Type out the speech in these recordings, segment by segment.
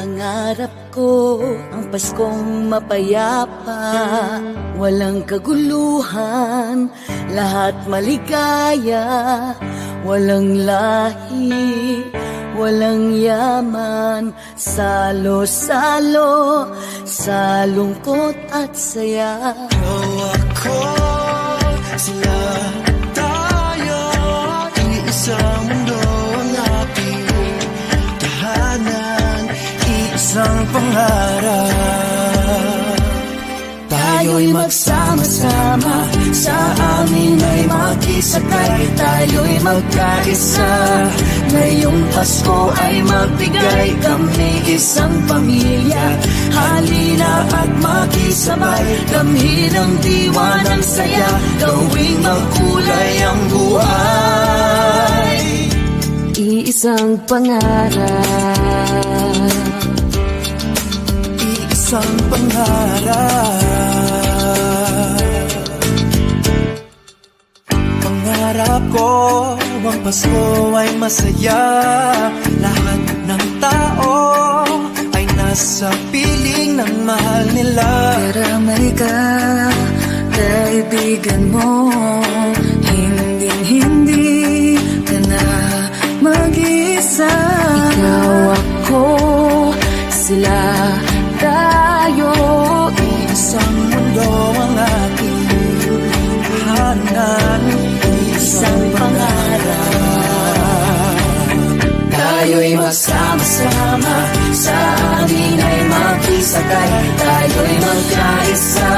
Pangarap ko ang Paskong mapayapa, walang kaguluhan, lahat maligaya, walang lahi, walang yaman, salo-salo sa lungkot at saya. Ikaw ako, sila tayo, iisang mundo ang ating tahanan, iisang pangarap. Tayo'y magsama-sama, sa amin ay makisakay, tayo'y magkaisa. Ngayong Pasko ay magbigay, kami isang pamilya. Halina at makisabay, damhin ang diwa ng saya, gawing magkulay ang buhay. Iisang pangarap, iisang pangarap. Pangarap ko ang Pasko ay masaya, lahat ng tao ay nasa piling ng mahal nila. karamay ka, kaibigan mo, hinding-hindi ka na mag-isa. Ikaw ako, sila tayo, Isang mundo ang ating tahanan, isang pangarap. tayo'y magsama-sama, sa amin ay makisakay, tayo'y magkaisa.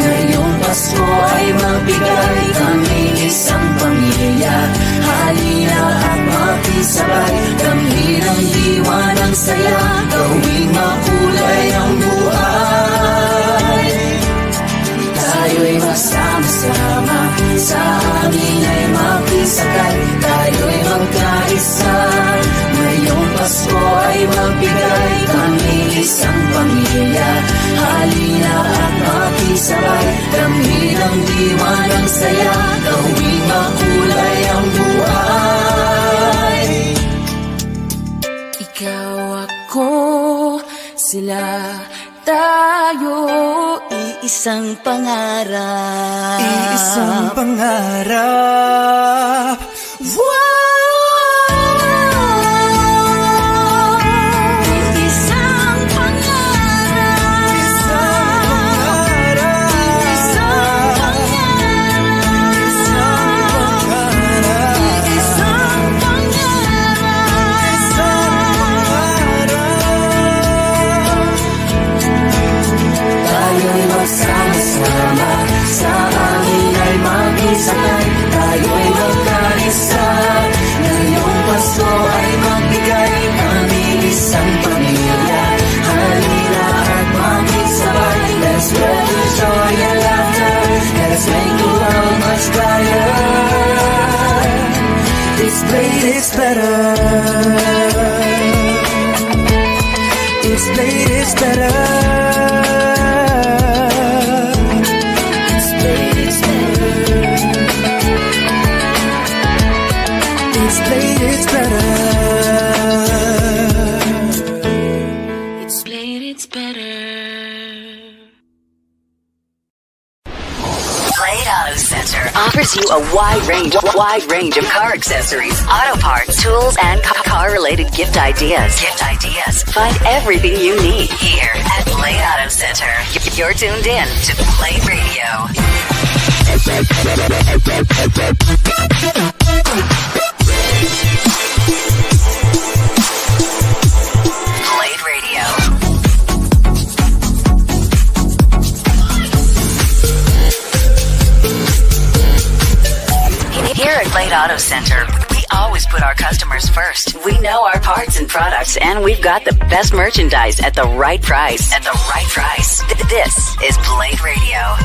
Ngayong Pasko ay magbigay, kami isang pamilya. Halina at makisabay, damhin ang diwa ng saya, gawing makulay ang buhay. Tayo'y magsama-sama, sa amin ay makisakay, tayo'y magkaisa. Ngayong Pasko ay magbigay, kami isang pamilya. Halina at makisabay, damhin ang diwa ng saya, gawing makulay ang buhay. Ikaw ako, sila tayo, iisang pangarap. Iisang pangarap. Isang pangarap. Isang Tayo'y magsama-sama, sa amin ay makisakay, tayo'y magkaisa. Ngayong Pasko ay magbigay, kami isang pamilya. Halina at makisabay, let's spread the joy and laughter, let's make the world much brighter. This blade is better, this blade is better. This blade is better. It's played, it's better. Blade Auto Center offers you a wide range of car accessories, auto parts, tools, and car-related gift ideas. Find everything you need here at Blade Auto Center. You're tuned in to Blade Radio. Blade Radio. Here at Blade Auto Center, we always put our customers first. We know our parts and products, and we've got the best merchandise at the right price. This is Blade Radio.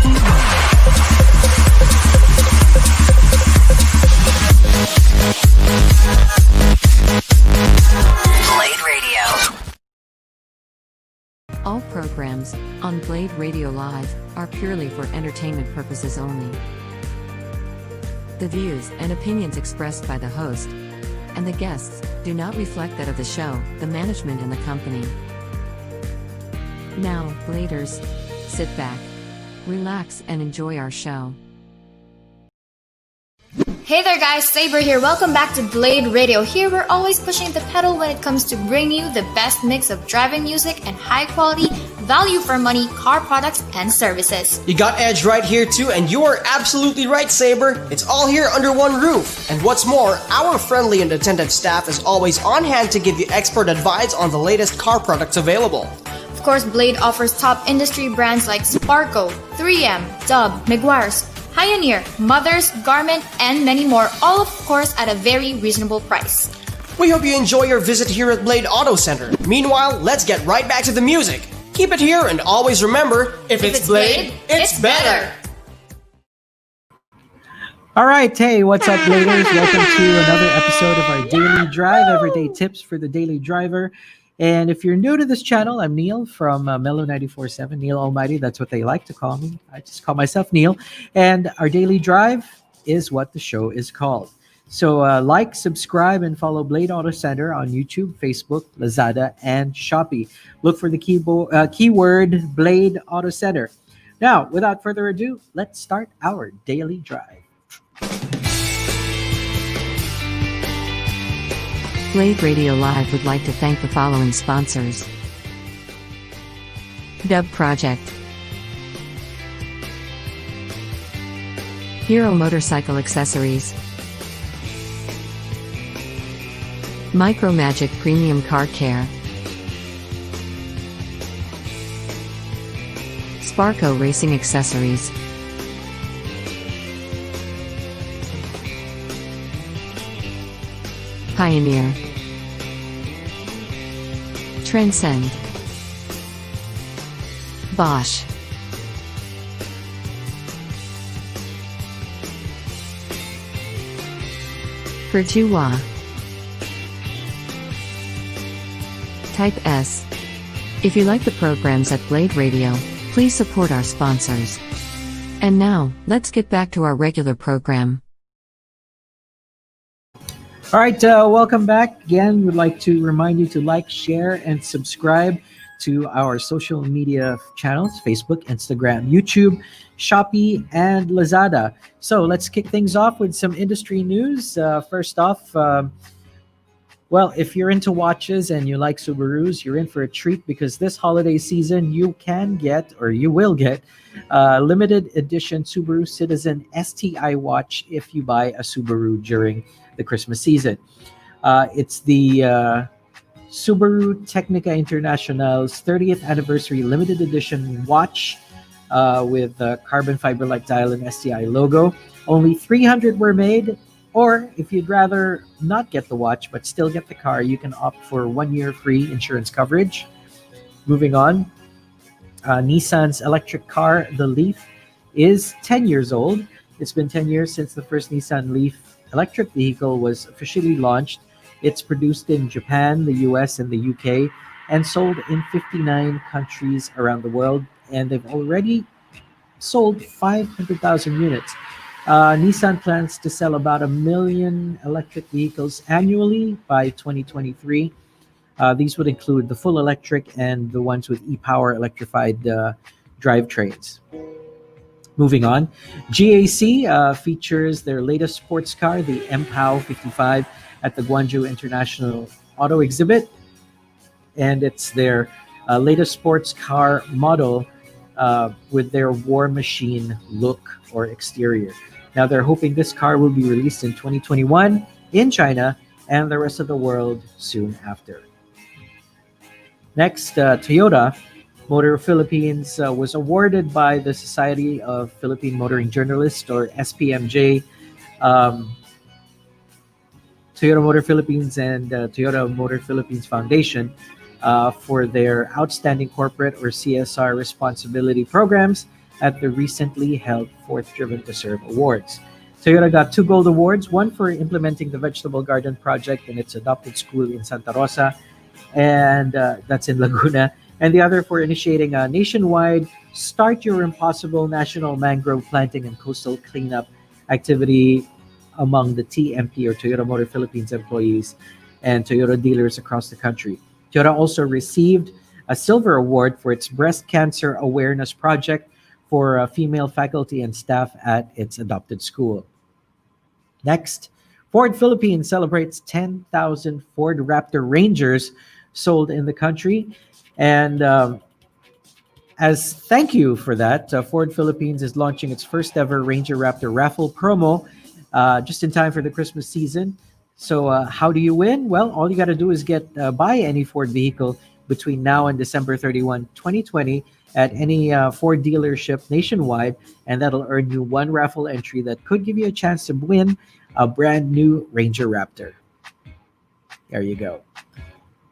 Blade Radio. All programs on Blade Radio Live are purely for entertainment purposes only. The views and opinions expressed by the host and the guests do not reflect that of the show, the management, and the company. Now, Bladers, sit back, relax, and enjoy our show. Hey there guys, Saber here. Welcome back to Blade Radio. Here we're always pushing the pedal when it comes to bringing you the best mix of driving music and high quality, value for money car products and services. You got Edge right here too, and you are absolutely right, Saber. It's all here under one roof. And what's more, our friendly and attentive staff is always on hand to give you expert advice on the latest car products available. Of course, Blade offers top industry brands like Sparco, 3M, Dub, Meguiar's, Pioneer, Mothers, Garment, and many more, all of course at a very reasonable price. We hope you enjoy your visit here at Blade Auto Center. Meanwhile, let's get right back to the music. Keep it here and always remember, if it's Blade, it's better. All right, hey, what's up, Bladers? Welcome to another episode of our Daily Drive, everyday tips for the daily driver. And if you're new to this channel, I'm Neil from Mellow 94.7, Neil Almighty. That's what they like to call me. I just call myself Neil. And our Daily Drive is what the show is called. So like, subscribe, and follow Blade Auto Center on YouTube, Facebook, Lazada, and Shopee. Look for the keyword Blade Auto Center. Now, without further ado, let's start our Daily Drive. Blade Radio Live would like to thank the following sponsors: Dub Project, Hero Motorcycle Accessories, Micromagic Premium Car Care, Sparco Racing Accessories, Pioneer, Transcend, Bosch, Perjua, Type S. If you like the programs at Blade Radio, please support our sponsors. And now, let's get back to our regular program. All right, welcome back. Again, we'd like to remind you to like, share, and subscribe to our social media channels: Facebook, Instagram, YouTube, Shopee, and Lazada. So let's kick things off with some industry news. First off, well, if you're into watches and you like Subarus, you're in for a treat, because this holiday season you can get, or you will get, limited edition Subaru Citizen STI watch if you buy a Subaru during the Christmas season. It's the Subaru Technica International's 30th anniversary limited edition watch with carbon fiber-like dial and STI logo. Only 300 were made, or if you'd rather not get the watch but still get the car, you can opt for 1 year free insurance coverage. Moving on, Nissan's electric car, the Leaf, is 10 years old. It's been 10 years since the first Nissan Leaf electric vehicle was officially launched. It's produced in Japan, the US, and the UK, and sold in 59 countries around the world, and they've already sold 500,000 units. Nissan plans to sell about 1 million electric vehicles annually by 2023. These would include the full electric and the ones with e-Power electrified drivetrains. Moving on, GAC features their latest sports car, the MPOW 55, at the Guangzhou International Auto Exhibit. And it's their latest sports car model with their War Machine look or exterior. Now, they're hoping this car will be released in 2021 in China and the rest of the world soon after. Next, Toyota Motor Philippines was awarded by the Society of Philippine Motoring Journalists, or SPMJ. Toyota Motor Philippines and Toyota Motor Philippines Foundation for their outstanding corporate or CSR responsibility programs at the recently held 4th Driven to Serve Awards. Toyota got 2 gold awards, one for implementing the vegetable garden project in its adopted school in Santa Rosa, and that's in Laguna, and the other for initiating a nationwide Start Your Impossible national mangrove planting and coastal cleanup activity among the TMP, or Toyota Motor Philippines, employees and Toyota dealers across the country. Toyota also received a silver award for its breast cancer awareness project for female faculty and staff at its adopted school. Next, Ford Philippines celebrates 10,000 Ford Raptor Rangers sold in the country. And as thank you for that, Ford Philippines is launching its first ever Ranger Raptor raffle promo just in time for the Christmas season. So how do you win? Well, all you got to do is buy any Ford vehicle between now and December 31, 2020 at any Ford dealership nationwide, and that'll earn you one raffle entry that could give you a chance to win a brand new Ranger Raptor. There you go.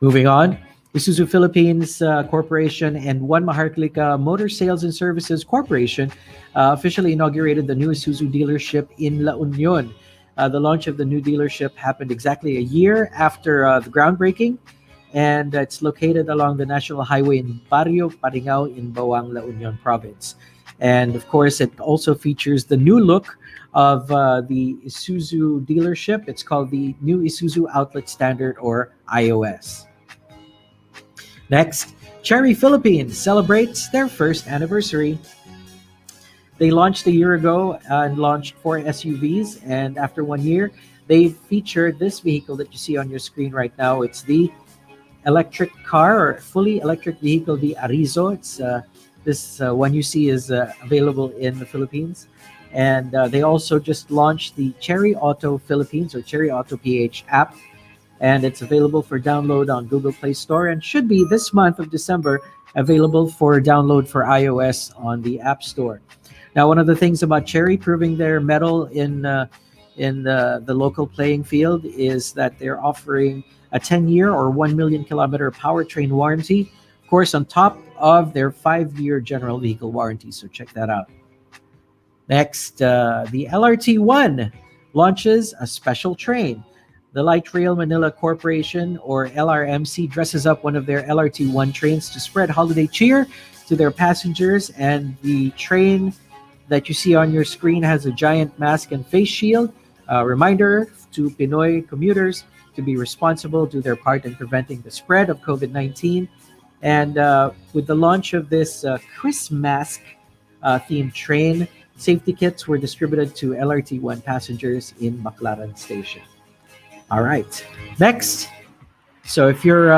Moving on, Isuzu Philippines Corporation and One Maharlika Motor Sales and Services Corporation officially inaugurated the new Isuzu dealership in La Union. The launch of the new dealership happened exactly a year after the groundbreaking, and it's located along the National Highway in Barrio Paringao in Bawang, La Union Province. And of course, it also features the new look of the Isuzu dealership. It's called the New Isuzu Outlet Standard, or iOS. Next, Chery Philippines celebrates their first anniversary. They launched a year ago and launched 4 SUVs, and after 1 year, they featured this vehicle that you see on your screen right now. It's the electric car, or fully electric vehicle, the Arizo. It's this one you see is available in the Philippines. And they also just launched the Chery Auto Philippines, or Chery Auto PH app, and it's available for download on Google Play Store, and should be this month of December available for download for iOS on the App Store. Now, one of the things about Chery proving their mettle in the local playing field is that they're offering a 10-year or 1 million kilometer powertrain warranty, of course, on top of their 5-year general vehicle warranty. So check that out. Next, the LRT1 launches a special train. The Light Rail Manila Corporation, or LRMC, dresses up one of their LRT1 trains to spread holiday cheer to their passengers. And the train that you see on your screen has a giant mask and face shield. A reminder to Pinoy commuters to be responsible, do their part in preventing the spread of COVID-19. And with the launch of this Christmas themed train, safety kits were distributed to LRT1 passengers in Baclaran Station. All right. Next. So if you're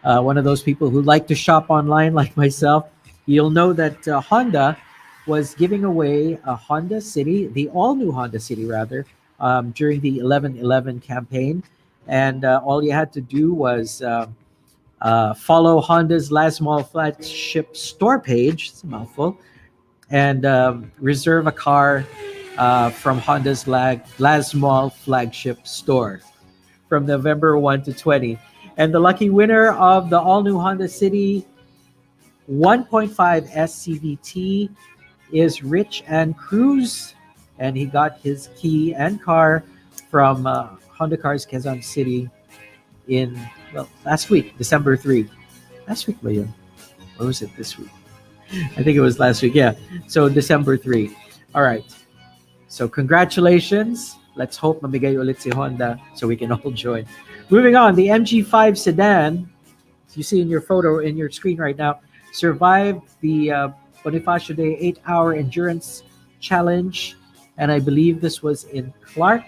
one of those people who like to shop online like myself, you'll know that Honda was giving away a Honda City, the all-new Honda City rather, during the 11/11 campaign. And all you had to do was follow Honda's Last Mall flagship store page, it's a mouthful, and reserve a car from Honda's Last Mall flagship store from November 1 to 20. And the lucky winner of the all-new Honda City 1.5 SCVT is Rich and Cruz, and he got his key and car from Honda Cars Quezon City in, well, last week, December 3. Last week ba yun? Or was it this week? I think it was last week, yeah. So December 3. All right. So congratulations. Let's hope mamigay ulit si Honda so we can all join. Moving on, the MG5 sedan, you see in your photo, in your screen right now, survived the Bonifacio Day 8-hour endurance challenge, and I believe this was in Clark.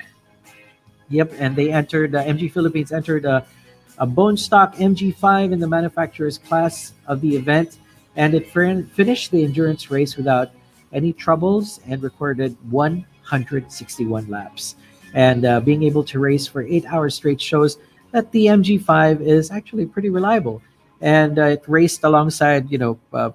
Yep, and they entered, MG Philippines entered a bone stock MG5 in the manufacturer's class of the event, and it finished the endurance race without any troubles and recorded 161 laps. And being able to race for 8 hours straight shows that the MG5 is actually pretty reliable. And it raced alongside,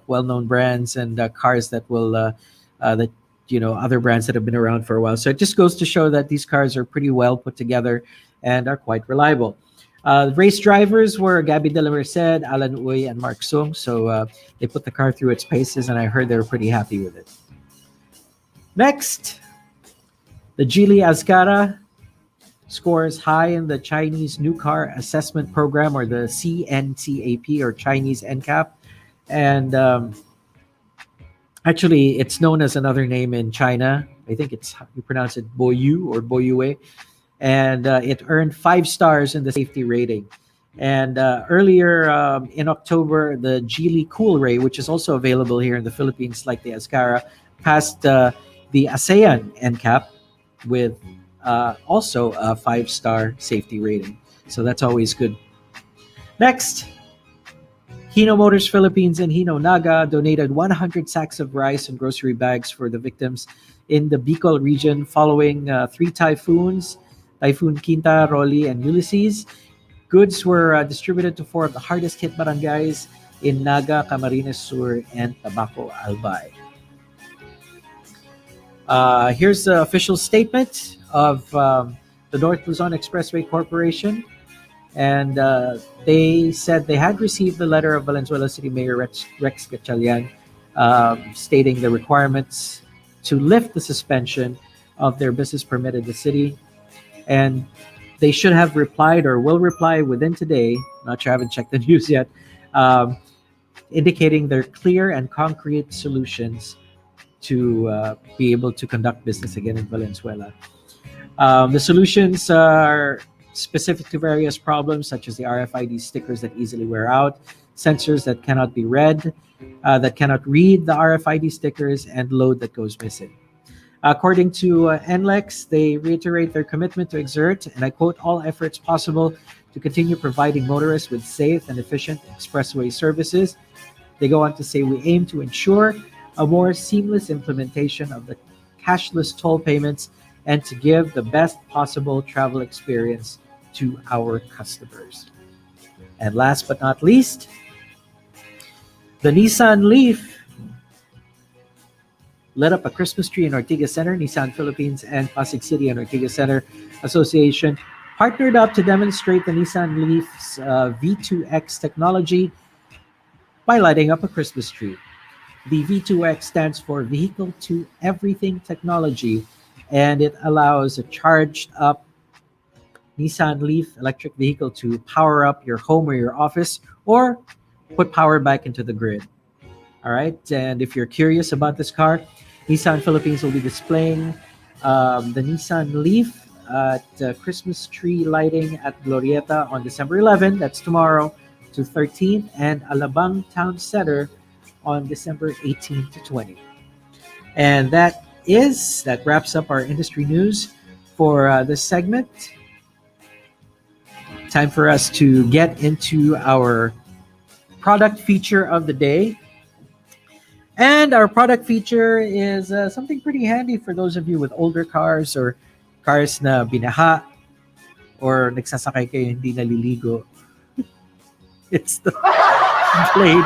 well-known brands and cars that will, other brands that have been around for a while. So it just goes to show that these cars are pretty well put together and are quite reliable. Race drivers were Gabby De La Merced, Alan Uy, and Mark Sung. So they put the car through its paces, and I heard they were pretty happy with it. Next, the Geely Azkara scores high in the Chinese New Car Assessment Program, or the CNCAP, or Chinese NCAP. And actually, it's known as another name in China. I think you pronounce it Boyu or Boyue. And it earned 5 stars in the safety rating. And earlier in October, the Geely Coolray, which is also available here in the Philippines, like the Ascara, passed the ASEAN NCAP with also a 5-star safety rating. So that's always good. Next, Hino Motors Philippines and Hino Naga donated 100 sacks of rice and grocery bags for the victims in the Bicol region following 3 typhoons, Typhoon Quinta, Rolly, and Ulysses. Goods were distributed to 4 of the hardest hit barangays in Naga, Camarines Sur, and Tabaco Albay. Here's the official statement of the North Luzon Expressway Corporation. And they said they had received the letter of Valenzuela City Mayor Rex Gatchalian stating the requirements to lift the suspension of their business permit in the city. And they should have replied or will reply within today. Not sure, I haven't checked the news yet. Indicating their clear and concrete solutions to be able to conduct business again in Valenzuela. The solutions are specific to various problems such as the RFID stickers that easily wear out, sensors that cannot be read, that cannot read the RFID stickers, and load that goes missing. According to NLEX, they reiterate their commitment to exert, and I quote, all efforts possible to continue providing motorists with safe and efficient expressway services. They go on to say, we aim to ensure a more seamless implementation of the cashless toll payments and to give the best possible travel experience to our customers. And last but not least, the Nissan Leaf lit up a Christmas tree in Ortigas Center. Nissan Philippines and Pasig City and Ortigas Center Association partnered up to demonstrate the Nissan Leaf's V2X technology by lighting up a Christmas tree. The V2X stands for Vehicle to Everything Technology, and it allows a charged up Nissan Leaf electric vehicle to power up your home or your office or put power back into the grid. All right, and if you're curious about this car, Nissan Philippines will be displaying the Nissan Leaf at Christmas tree lighting at Glorieta on December 11, that's tomorrow, to 13th, and Alabang Town Center on December 18 to 20. And that wraps up our industry news for this segment. Time for us to get into our product feature of the day. And our product feature is something pretty handy for those of you with older cars or cars na binaha or nagsasakay kayo hindi naliligo. It's the Blade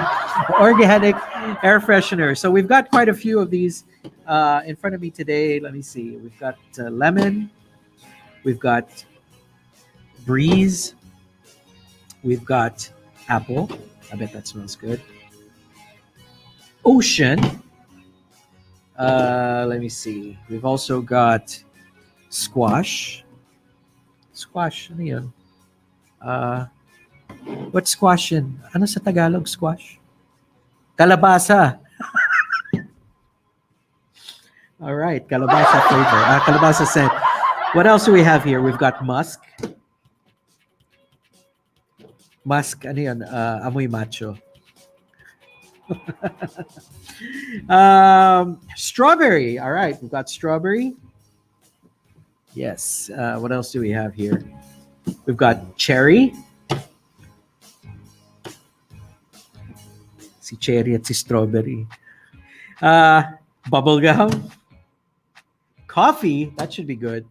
Organic Air Freshener. So we've got quite a few of these in front of me today. Let me see. We've got lemon. We've got breeze. We've got apple. I bet that smells good. Ocean. Let me see. We've also got squash. Squash, ano yun? What's squash in? Ano sa Tagalog squash? Kalabasa. All right, kalabasa flavor. Kalabasa scent. What else do we have here? We've got musk. Musk, ano yun? Amoy macho. Strawberry. All right, we've got strawberry. Yes. What else do we have here? We've got cherry. Si cherry at si strawberry. Bubblegum. Coffee. That should be good.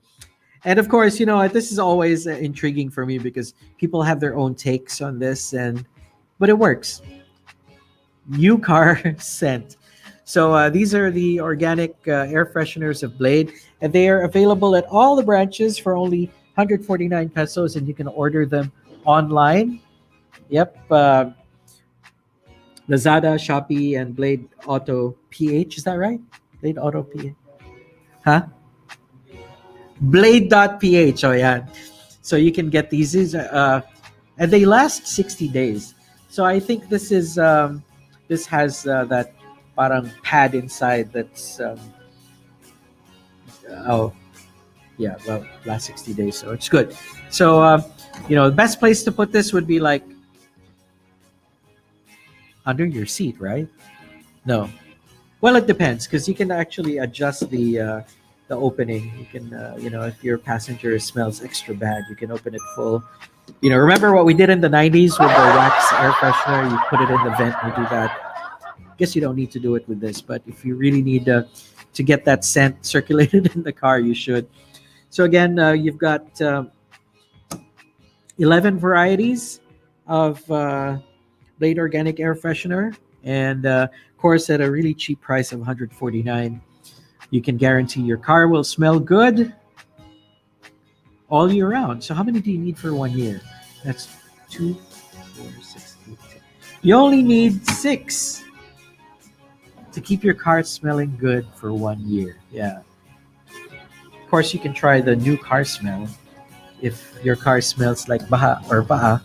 And of course, this is always intriguing for me because people have their own takes on this, but it works. New car scent. So these are the organic air fresheners of Blade, and they are available at all the branches for only 149 pesos, and you can order them online. Yep. Lazada, Shopee, and Blade Auto PH. Is that right? Blade Auto PH. Huh? Blade.ph. Oh, yeah. So you can get these. And they last 60 days. So I think this is this has that parang pad inside that's last 60 days. So it's good. So The best place to put this would be like under your seat, right? No. Well, it depends because you can actually adjust the opening. You can, if your passenger smells extra bad, you can open it full. Remember what we did in the 90s with the wax air freshener? You put it in the vent, you do that. Guess you don't need to do it with this, but if you really need to get that scent circulated in the car, you should. So again, you've got 11 varieties of Blade Organic Air Freshener, and of course at a really cheap price of $149. You can guarantee your car will smell good all year round. So how many do you need for 1 year? That's 2, 4, 6, 8, 10. You only need 6 to keep your car smelling good for 1 year. Yeah. Of course, you can try the new car smell if your car smells like baha or baa,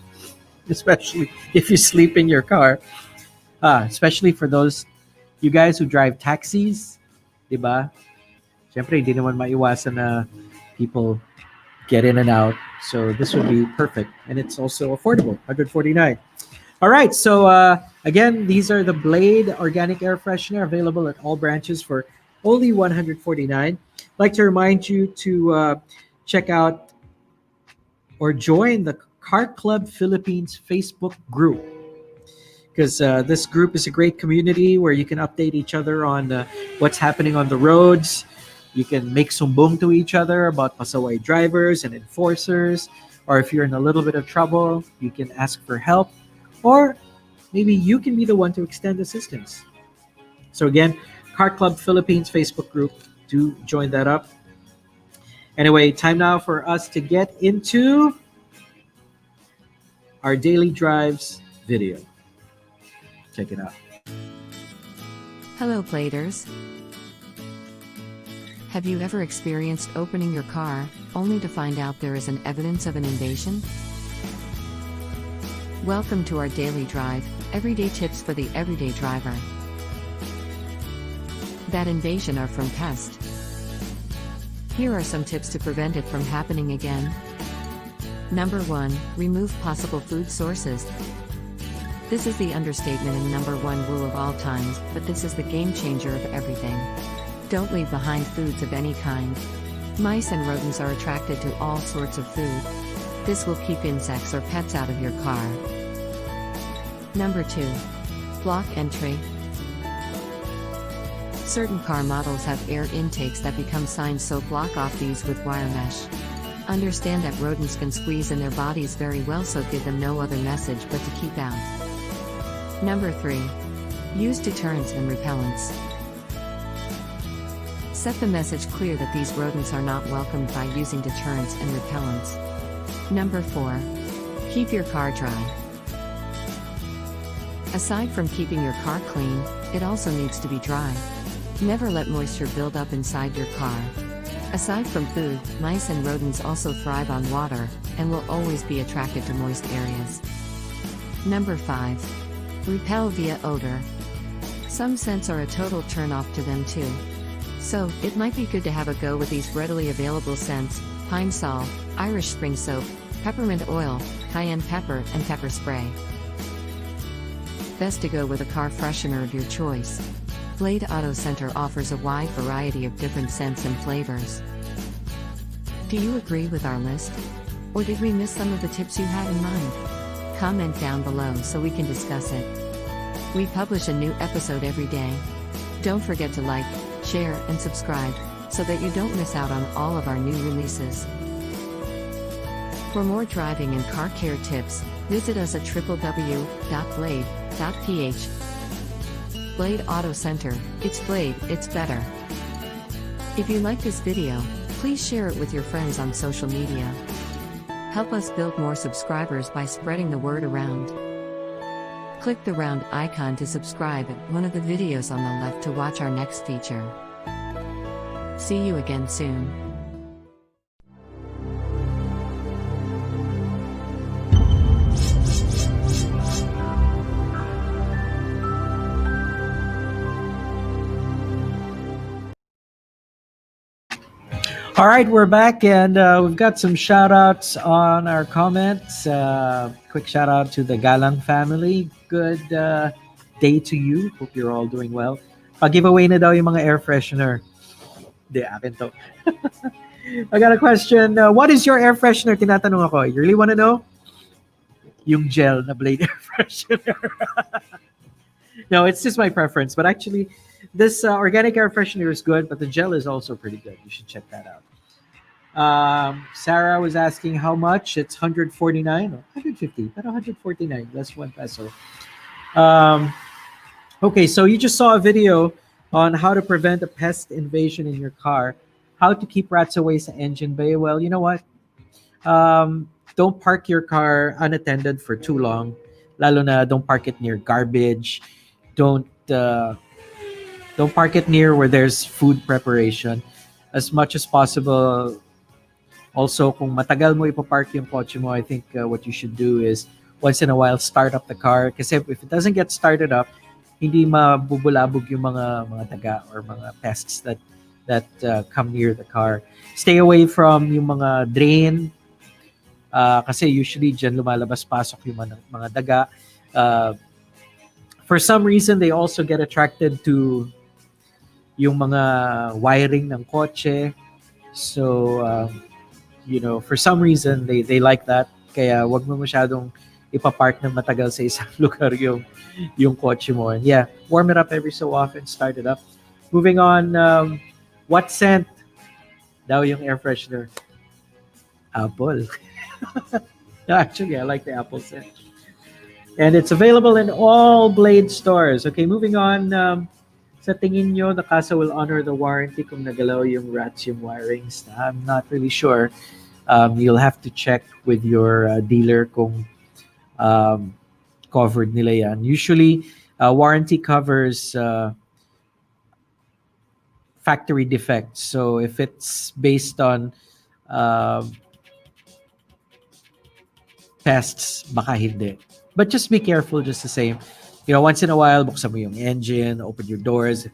especially if you sleep in your car. Especially for those you guys who drive taxis, diba? Siyempre, hindi naman maiwasan na people get in and out. So this would be perfect. And it's also affordable, $149. All right, so again, these are the Blade Organic Air Freshener available at all branches for only $149. I'd like to remind you to check out or join the Car Club Philippines Facebook group, because this group is a great community where you can update each other on what's happening on the roads. You can make sumbong to each other about pasaway drivers and enforcers, or if you're in a little bit of trouble, you can ask for help, or maybe you can be the one to extend assistance. So again, Car Club Philippines Facebook group, do join that up. Anyway, time now for us to get into our daily drives video. Check it out. Hello, Bladers. Have you ever experienced opening your car only to find out there is an evidence of an invasion? Welcome to our daily drive, everyday tips for the everyday driver. That invasion are from pest. Here are some tips to prevent it from happening again. Number 1, remove possible food sources. This is the understatement and number 1 rule of all times, but this is the game changer of everything. Don't leave behind foods of any kind. Mice and rodents are attracted to all sorts of food. This will keep insects or pets out of your car. Number 2, block entry. Certain car models have air intakes that become signs, so block off these with wire mesh. Understand that rodents can squeeze in their bodies very well, so give them no other message but to keep out. Number 3, use deterrents and repellents. Set the message clear that these rodents are not welcomed by using deterrents and repellents. Number 4, keep your car dry. Aside from keeping your car clean, it also needs to be dry. Never let moisture build up inside your car. Aside from food, mice and rodents also thrive on water and will always be attracted to moist areas. Number 5, repel via odor. Some scents are a total turn-off to them too. So, it might be good to have a go with these readily available scents: pine sol, Irish spring soap, peppermint oil, cayenne pepper, and pepper spray. Best to go with a car freshener of your choice. Blade Auto Center offers a wide variety of different scents and flavors. Do you agree with our list? Or did we miss some of the tips you had in mind? Comment down below so we can discuss it. We publish a new episode every day. Don't forget to like, share, and subscribe so that you don't miss out on all of our new releases. For more driving and car care tips, visit us at www.blade.ph. Blade Auto Center, it's Blade, it's better. If you like this video, please share it with your friends on social media. Help us build more subscribers by spreading the word around. Click the round icon to subscribe at one of the videos on the left to watch our next feature. See you again soon. All right, we're back, and we've got some shout outs on our comments. Quick shout out to the Galang family. Good day to you. Hope you're all doing well. Pag-giveaway na daw yung mga air freshener. Di, akin to. I got a question. What is your air freshener? Tinatanong ako. You really want to know? Yung gel na Blade air freshener. No, it's just my preference. But actually, this organic air freshener is good, but the gel is also pretty good. You should check that out. Sarah was asking how much. It's 149 or 150, but 149. That's 1 peso. Okay, so you just saw a video on how to prevent a pest invasion in your car. How to keep rats away sa engine bay. Well, you know what? Don't park your car unattended for too long. Lalo na don't park it near garbage. Don't park it near where there's food preparation. As much as possible. Also, kung matagal mo ipapark yung kotse mo, I think what you should do is once in a while start up the car. Kasi if it doesn't get started up, hindi mabubulabog yung mga daga or mga pests that come near the car. Stay away from yung mga drain. Kasi usually dyan lumalabas-pasok yung mga daga. For some reason, they also get attracted to yung mga wiring ng kotse. So, for some reason, they like that. Kaya wag mo masyadong ipapark ng matagal sa isang lugar yung kotse mo. And yeah, warm it up every so often, start it up. Moving on, what scent daw yung air freshener? Apple. No, actually, I like the apple scent. And it's available in all Blade stores. Okay, moving on. Sa tingin nyo, the casa will honor the warranty kung nagalaw yung ratium wirings? I'm not really sure. You'll have to check with your dealer kung covered nila yan. Usually, warranty covers factory defects. So if it's based on pests, baka hindi. But just be careful just the same. Once in a while, buksan mo yung engine, open your doors,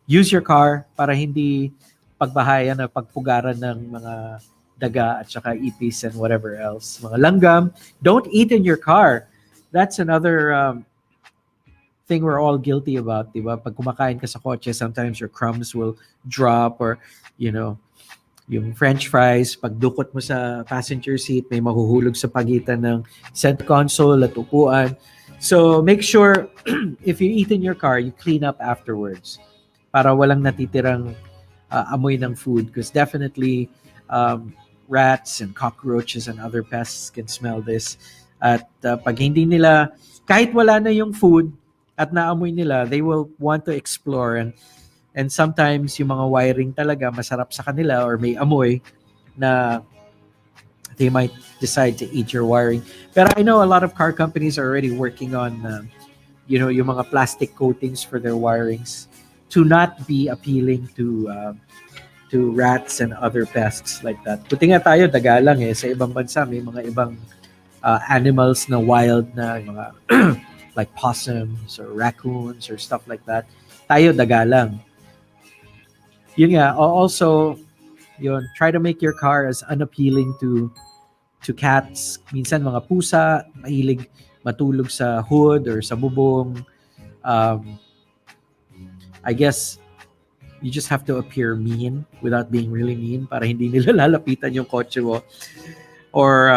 use your car para hindi pagbahayan o pagpugaran ng mga daga at saka ipis and whatever else. Mga langgam. Don't eat in your car. That's another thing we're all guilty about, diba? Pag kumakain ka sa kotse, sometimes your crumbs will drop or, yung french fries, pag dukot mo sa passenger seat, may mahuhulog sa pagitan ng center console at upuan. So make sure if you eat in your car, you clean up afterwards para walang natitirang amoy ng food, because definitely rats and cockroaches and other pests can smell this. At pag hindi nila, kahit wala na yung food at naamoy nila, they will want to explore, and sometimes yung mga wiring talaga masarap sa kanila or may amoy na they might decide to eat your wiring. Pero I know a lot of car companies are already working on yung mga plastic coatings for their wirings to not be appealing to rats and other pests like that. Buti nga tayo daga lang sa ibang bansa may mga ibang animals na wild na mga like possums or raccoons or stuff like that. Tayo daga lang. Yun nga, also try to make your car as unappealing to cats. Minsan mga pusa mahilig matulog sa hood or sa bubong. I guess you just have to appear mean without being really mean para hindi nila lalapitan yung kotse mo. Or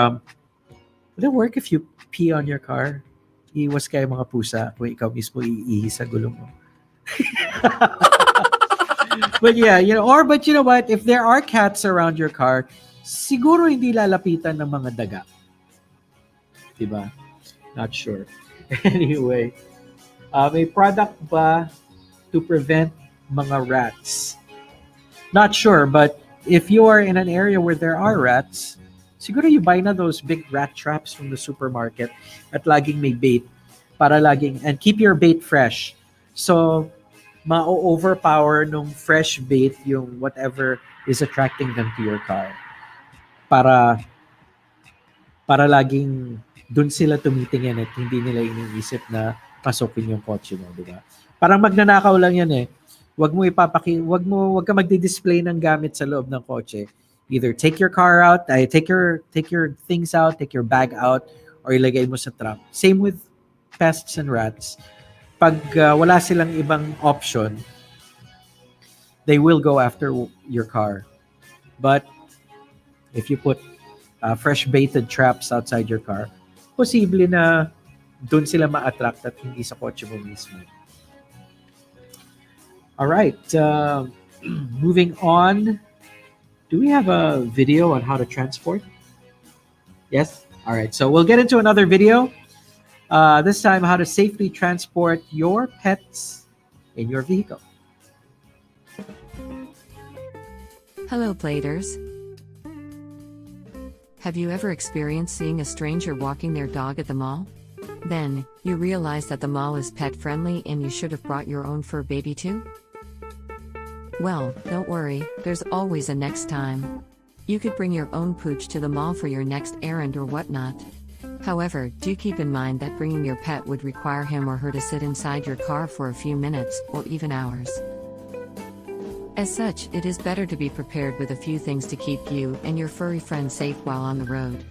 would it work if you pee on your car? Iwas kayo mga pusa kung ikaw mismo iihi sa gulong mo. But yeah, but you know what? If there are cats around your car, siguro hindi lalapitan ng mga daga. Diba? Not sure. Anyway, may product ba to prevent mga rats? Not sure, but if you are in an area where there are rats, siguro you buy na those big rat traps from the supermarket at laging may bait para and keep your bait fresh. So, ma-overpower nung fresh bait yung whatever is attracting them to your car. Para laging dun sila tumitingin at hindi nila iniisip na pasukin yung kotse mo, di ba? Parang magnanakaw lang yan wag ka magdi-display ng gamit sa loob ng kotse. Either take your car out, take your things out, take your bag out, or ilagay mo sa trunk. Same with pests and rats. Pag wala silang ibang option, they will go after your car. But if you put fresh baited traps outside your car, posible na doon sila ma-attract at hindi sa kotse mo mismo. All right, moving on. Do we have a video on how to transport? Yes? All right, so we'll get into another video. This time, how to safely transport your pets in your vehicle. Hello, Bladers. Have you ever experienced seeing a stranger walking their dog at the mall? Then, you realize that the mall is pet friendly and you should have brought your own fur baby too? Well, don't worry, there's always a next time. You could bring your own pooch to the mall for your next errand or whatnot. However, do keep in mind that bringing your pet would require him or her to sit inside your car for a few minutes or even hours. As such, it is better to be prepared with a few things to keep you and your furry friend safe while on the road.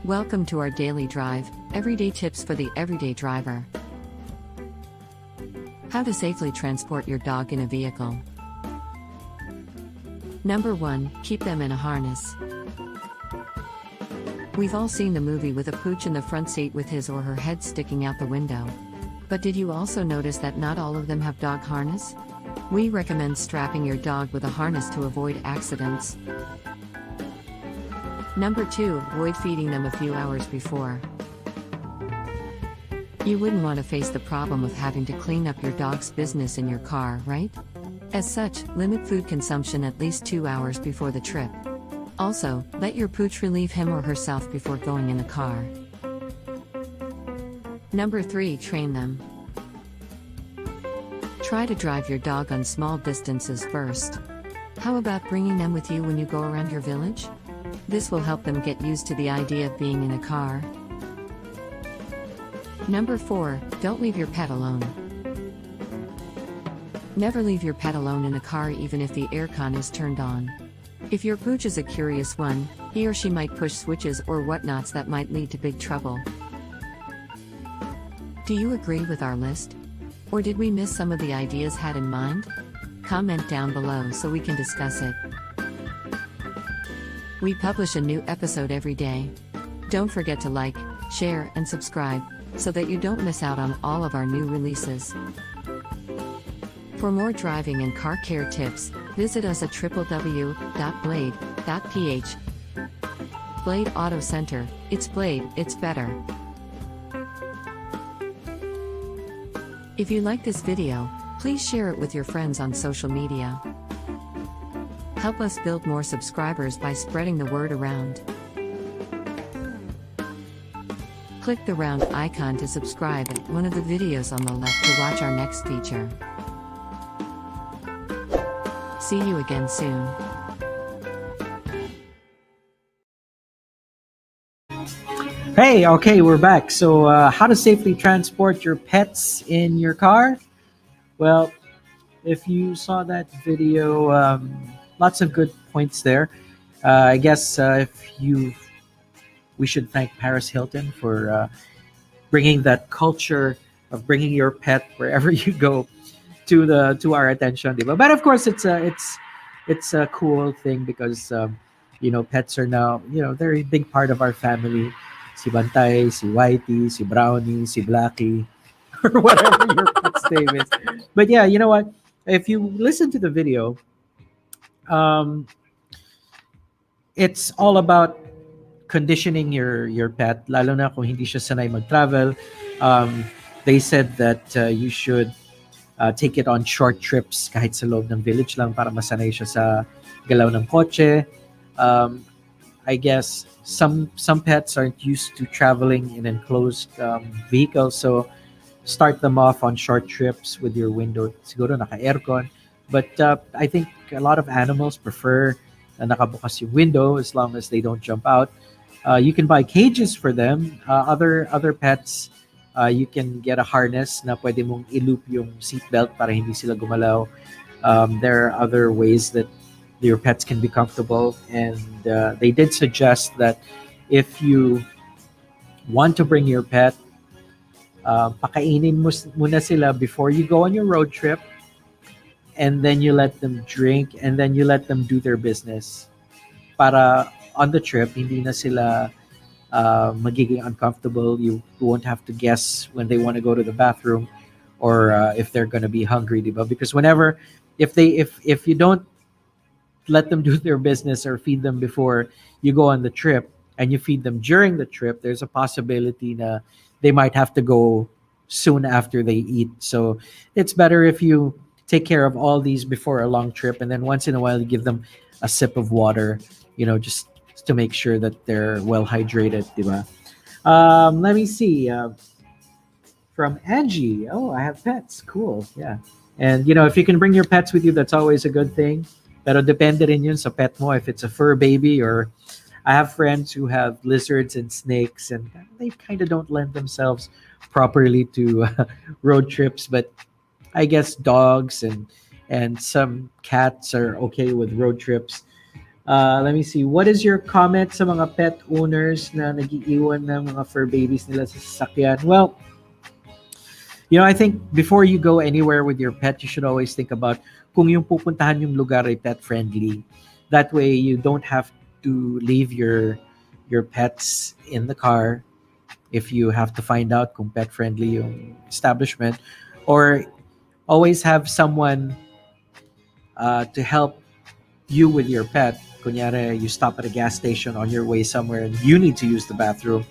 Welcome to our daily drive, everyday tips for the everyday driver. How to safely transport your dog in a vehicle. Number 1, keep them in a harness. We've all seen the movie with a pooch in the front seat with his or her head sticking out the window. But did you also notice that not all of them have dog harness? We recommend strapping your dog with a harness to avoid accidents. Number 2, avoid feeding them a few hours before. You wouldn't want to face the problem of having to clean up your dog's business in your car, right? As such, limit food consumption at least 2 hours before the trip. Also, let your pooch relieve him or herself before going in the car. Number 3, train them. Try to drive your dog on small distances first. How about bringing them with you when you go around your village? This will help them get used to the idea of being in a car. Number 4, don't leave your pet alone. Never leave your pet alone in a car even if the aircon is turned on. If your pooch is a curious one, he or she might push switches or whatnots that might lead to big trouble. Do you agree with our list? Or did we miss some of the ideas had in mind? Comment down below so we can discuss it. We publish a new episode every day. Don't forget to like, share, and subscribe, so that you don't miss out on all of our new releases. For more driving and car care tips, visit us at www.blade.ph. Blade Auto Center, it's Blade, it's better. If you like this video, please share it with your friends on social media. Help us build more subscribers by spreading the word around. Click the round icon to subscribe at one of the videos on the left to watch our next feature. See you again soon. Hey, okay, we're back. So, how to safely transport your pets in your car? Well, if you saw that video, lots of good points there. I guess we should thank Paris Hilton for bringing that culture of bringing your pet wherever you go to our attention, diba? But of course, it's a cool thing because pets are now they're a big part of our family. Si Bantay, si Whitey, si Brownie, si Blackie, or whatever your pet's name is. But yeah, you know what? If you listen to the video, it's all about conditioning your pet, lalo na kung hindi siya sanay mag-travel. They said that you should take it on short trips kahit sa loob ng village lang para masanay siya sa galaw ng kotse. I guess some pets aren't used to traveling in enclosed vehicles, so start them off on short trips with your window siguro naka-aircon. But I think a lot of animals prefer na nakabukas yung window as long as they don't jump out. You can buy cages for them. Other pets You can get a harness na pwede mong i-loop yung seatbelt para hindi sila gumalaw. There are other ways that your pets can be comfortable, and they did suggest that if you want to bring your pet, pakainin mo muna sila before you go on your road trip, and then you let them drink, and then you let them do their business. Para on the trip, hindi na sila magiging uncomfortable. You won't have to guess when they want to go to the bathroom, or if they're going to be hungry, diba? Because whenever, if you don't let them do their business or feed them before you go on the trip, and you feed them during the trip, there's a possibility that they might have to go soon after they eat. So it's better if you take care of all these before a long trip, and then once in a while you give them a sip of water, just to make sure that they're well hydrated, diba? Let me see. From Angie. Oh, I have pets. Cool. Yeah. And if you can bring your pets with you, that's always a good thing. Pero depende rin yun sa pet mo, if it's a fur baby. Or I have friends who have lizards and snakes, and they kind of don't lend themselves properly to road trips. But I guess dogs and some cats are okay with road trips. Let me see. What is your comment sa mga pet owners na nag-iiwan ng mga fur babies nila sa sasakyan? Well, I think before you go anywhere with your pet, you should always think about kung yung pupuntahan yung lugar ay pet friendly. That way, you don't have to leave your pets in the car if you have to find out kung pet friendly yung establishment, or always have someone to help you with your pet. Kunyari, you stop at a gas station on your way somewhere and you need to use the bathroom.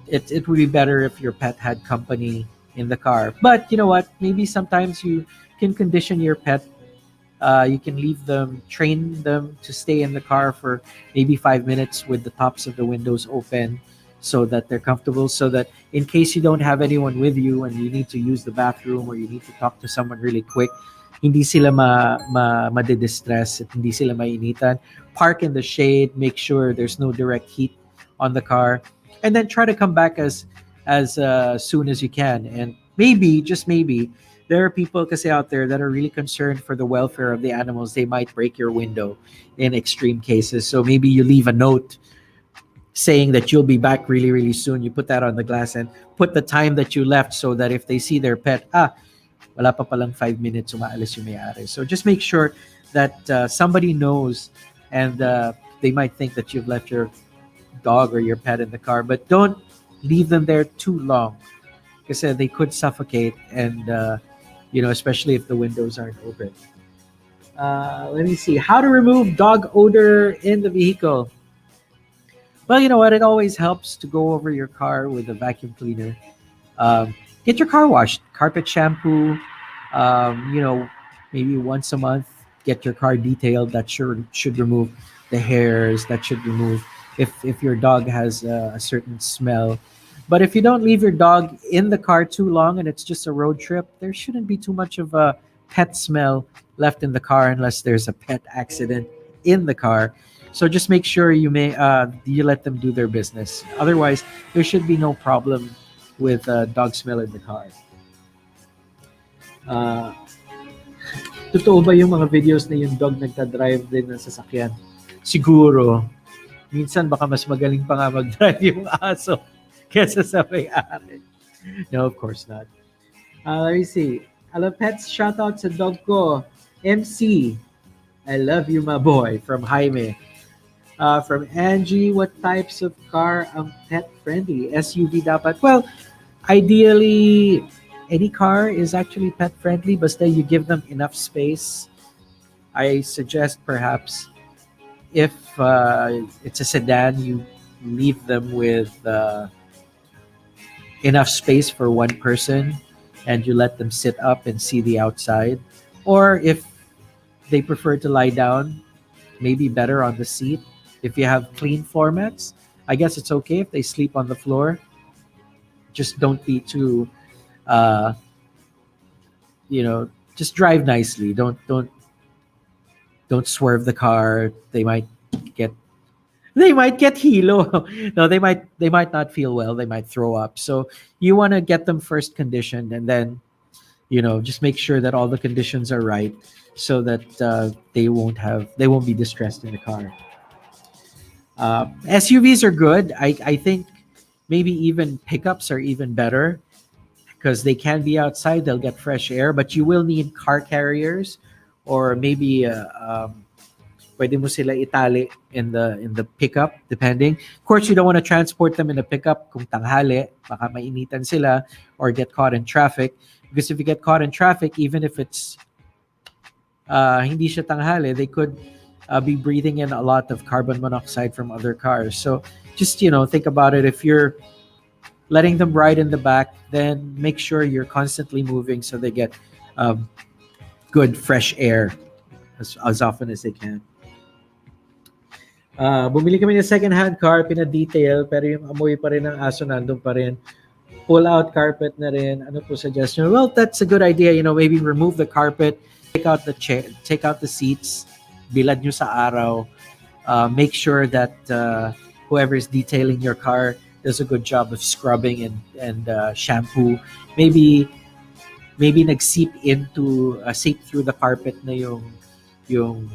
It would be better if your pet had company in the car. But you know what? Maybe sometimes you can condition your pet. You can train them to stay in the car for maybe 5 minutes with the tops of the windows open, so that they're comfortable, so that in case you don't have anyone with you and you need to use the bathroom, or you need to talk to someone really quick, hindi sila madidistress at hindi sila mainitan. Park in the shade, make sure there's no direct heat on the car, and then try to come back as soon as you can. And maybe, just maybe, there are people kasi out there that are really concerned for the welfare of the animals. They might break your window in extreme cases. So maybe you leave a note saying that you'll be back really, really soon. You put that on the glass and put the time that you left, so that if they see their pet, wala pa palang 5 minutes, umaalis yung may-ari. So just make sure that somebody knows, and they might think that you've left your dog or your pet in the car, but don't leave them there too long, because they could suffocate, and especially if the windows aren't open. Let me see. How to remove dog odor in the vehicle. Well, you know what? It always helps to go over your car with a vacuum cleaner. Get your car washed, carpet shampoo. Maybe once a month, get your car detailed. That should remove the hairs. That should remove if your dog has a certain smell. But if you don't leave your dog in the car too long and it's just a road trip, there shouldn't be too much of a pet smell left in the car, unless there's a pet accident in the car. So just make sure you let them do their business. Otherwise, there should be no problem with dog smell in the car. Totoo ba yung mga videos na yung dog nagta-drive din ng sasakyan? Siguro. Minsan baka mas magaling pa nga mag-drive yung aso kesa sa may-ari. No, of course not. Let me see. Hello, pets. Shout out sa dog ko, MC. I love you, my boy. From Jaime. From Angie, what types of car ang pet friendly? SUV dapat? Well, ideally, any car is actually pet friendly, basta you give them enough space. I suggest perhaps if it's a sedan, you leave them with enough space for one person, and you let them sit up and see the outside. Or if they prefer to lie down, maybe better on the seat. If you have clean floor mats, I guess it's okay if they sleep on the floor. Just don't be too, just drive nicely. Don't swerve the car. They might get they might get hilo. No, they might not feel well. They might throw up. So you want to get them first conditioned, and then just make sure that all the conditions are right, so that they won't be distressed in the car. SUVs are good. I think maybe even pickups are even better because they can be outside. They'll get fresh air, but you will need car carriers, or maybe pwede mo sila itali in the pickup, depending. Of course, you don't want to transport them in a pickup kung tanghali, baka mainitan sila or get caught in traffic. Because if you get caught in traffic, even if it's hindi siya tanghali, they could be breathing in a lot of carbon monoxide from other cars. So just think about it. If you're letting them ride in the back, then make sure you're constantly moving so they get good fresh air as often as they can. Bumili kami ng second-hand car, pina-detail, pero yung amoy pa rin ng aso nandun pa rin. Pull-out carpet na rin. Ano po suggestion? Well, that's a good idea. Maybe remove the carpet, take out the chair, take out the seats, bilad nyo sa araw. Make sure that whoever is detailing your car does a good job of scrubbing and shampoo. Maybe nag-seep through the carpet na yung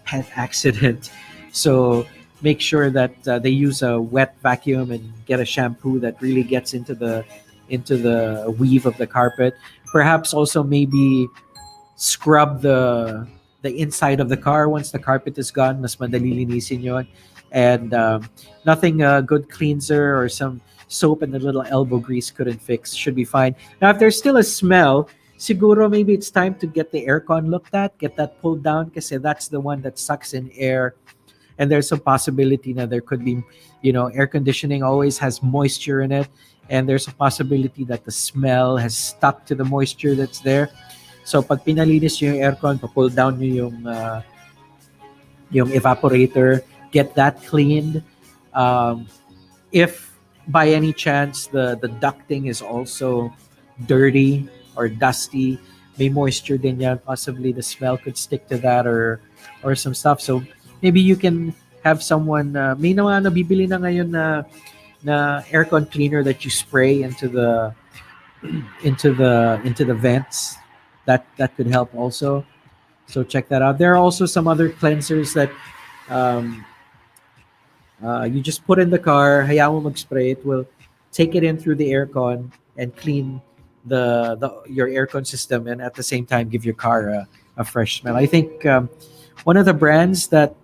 pet accident. So make sure that they use a wet vacuum and get a shampoo that really gets into the weave of the carpet. Perhaps also maybe scrub the inside of the car once the carpet is gone. Mas madali linisin yun. And nothing good cleanser or some soap and a little elbow grease couldn't fix. Should be fine. Now, if there's still a smell, siguro maybe it's time to get the aircon looked at, get that pulled down, kasi that's the one that sucks in air. And there's a possibility that there could be, air conditioning always has moisture in it. And there's a possibility that the smell has stuck to the moisture that's there. So pag pinalinis nyo yung aircon, pa-pull down nyo yung evaporator, get that cleaned. If by any chance the ducting is also dirty or dusty, may moisture din yan, possibly the smell could stick to that or some stuff. So maybe you can have someone, may naman nabibili na ngayon na aircon cleaner that you spray into the vents. That could help also. So check that out. There are also some other cleansers that you just put in the car, hayaan mo mag-spray. It will take it in through the aircon and clean your aircon system, and at the same time give your car a fresh smell. I think one of the brands that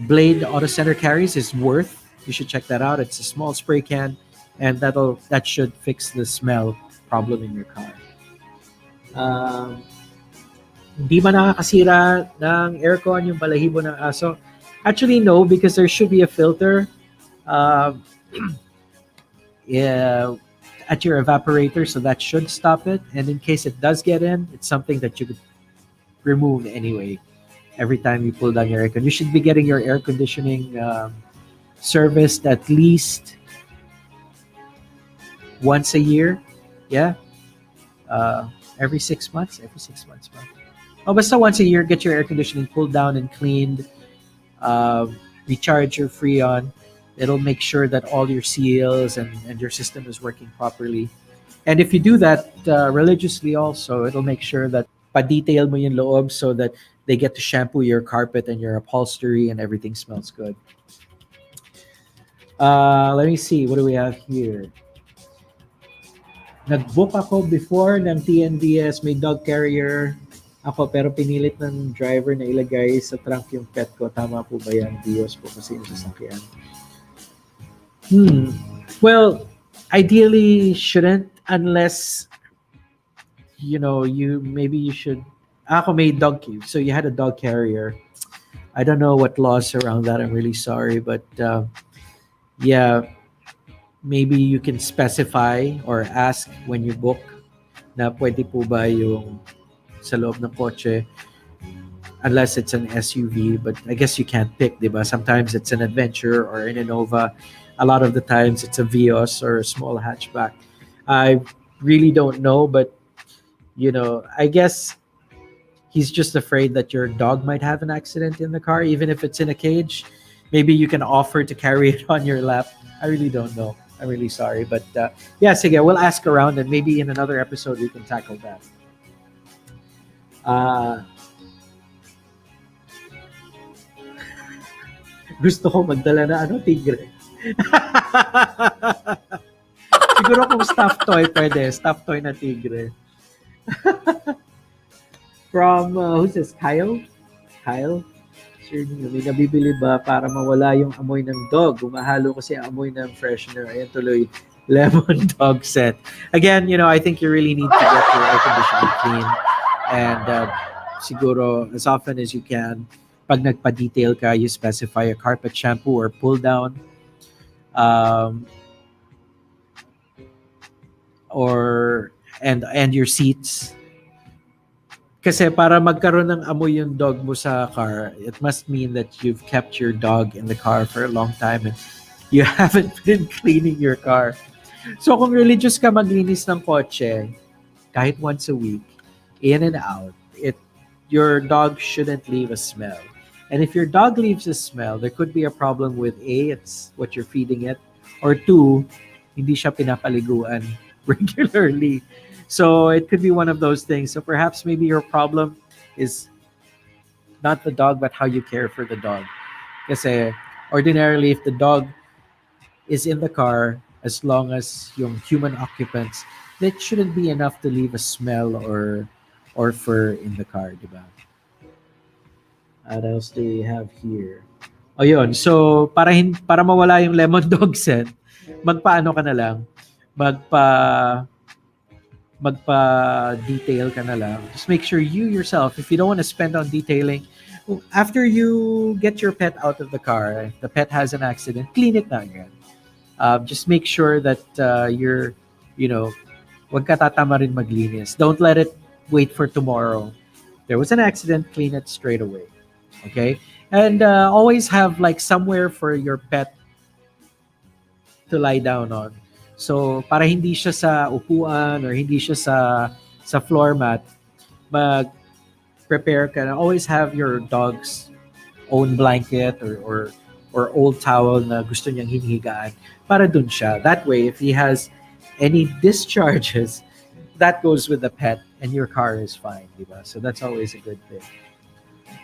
Blade Auto Center carries is Worth. You should check that out. It's a small spray can, and that should fix the smell problem in your car. Di ba nakakasira ng aircon yung balahibo ng aso? Actually, no, because there should be a filter at your evaporator, so that should stop it. And in case it does get in, it's something that you could remove anyway every time you pull down your aircon. You should be getting your air conditioning serviced at least once a year. Yeah. Every 6 months. Oh, basta once a year, get your air conditioning pulled down and cleaned. Recharge your Freon. It'll make sure that all your seals and your system is working properly. And if you do that religiously also, it'll make sure that pa-detail mo yung loob so that they get to shampoo your carpet and your upholstery and everything smells good. Let me see. What do we have here? Nag-book ako before ng TNVS, may dog carrier ako, pero pinilit ng driver na ilagay sa trunk yung pet ko. Tama po ba yan? Dios po kasi yung sasakyan. Well, ideally shouldn't, unless you should. Ako may dog, so you had a dog carrier. I don't know what laws around that. I'm really sorry, but yeah, maybe you can specify or ask when you book na pwede po ba yung sa loob ng kotse, unless it's an SUV, but I guess you can't pick, diba? Sometimes it's an Adventure or an Innova. A lot of the times it's a Vios or a small hatchback. I really don't know, but I guess he's just afraid that your dog might have an accident in the car, even if it's in a cage. Maybe you can offer to carry it on your lap. I really don't know. I'm really sorry. But yeah, sige, we'll ask around and maybe in another episode we can tackle that. Gusto ko magdala na tigre. Siguro kung stuffed toy, pwede. Stuffed toy na tigre. From, who's this? Kyle? Kyle? Sir, may nabibili ba para mawala yung amoy ng dog? Umahalo kasi ang amoy ng freshener. Ayan tuloy, lemon dog set. Again, I think you really need to get your air conditioning clean. And siguro, as often as you can, pag nagpa-detail ka, you specify a carpet shampoo or pull down. And your seats. Kasi para magkaroon ng amoy yung dog mo sa car, it must mean that you've kept your dog in the car for a long time and you haven't been cleaning your car. So kung religious ka maglinis ng kotse, kahit once a week, in and out, your dog shouldn't leave a smell. And if your dog leaves a smell, there could be a problem with A, it's what you're feeding it, or 2, hindi siya pinapaliguan regularly. So it could be one of those things. So perhaps maybe your problem is not the dog, but how you care for the dog. Kasi ordinarily, if the dog is in the car, as long as yung human occupants, that shouldn't be enough to leave a smell or fur in the car, diba? What else do we have here? O yun, so para mawala yung lemon dog scent, magpaano ka na lang, magpa-detail ka na lang. Just make sure you yourself, if you don't want to spend on detailing, after you get your pet out of the car, if the pet has an accident, clean it na again. Just make sure that wag ka tatama rin maglinis. Don't let it wait for tomorrow. There was an accident, clean it straight away. Okay? And always have like somewhere for your pet to lie down on. So, para hindi siya sa upuan or hindi siya sa floor mat, mag-prepare ka na. Always have your dog's own blanket or old towel na gusto niyang hinihigaan para dun siya. That way, if he has any discharges, that goes with the pet and your car is fine, diba? So that's always a good thing.